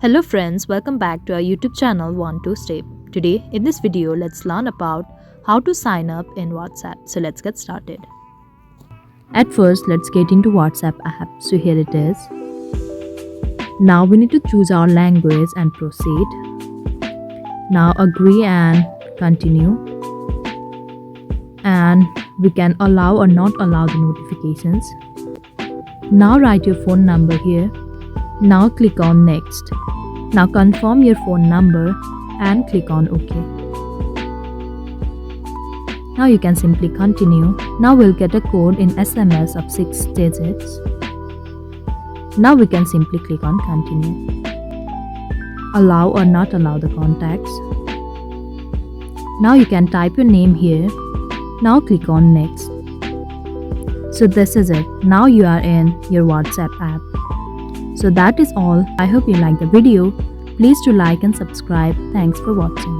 Hello friends, welcome back to our YouTube channel 12Step. Today in this video, let's learn about how to sign up in WhatsApp. So let's get started. At first, let's get into WhatsApp app. So here it is. Now we need to choose our language and proceed. Now agree and continue. And we can allow or not allow the notifications. Now write your phone number here. Now click on next. Now confirm your phone number and click on OK. Now you can simply continue. Now we'll get a code in SMS of 6 digits. Now we can simply click on continue. Allow or not allow the contacts. Now you can type your name here. Now click on next. So this is it. Now you are in your WhatsApp app. So that is all. I hope you liked the video. Please do like and subscribe. Thanks for watching.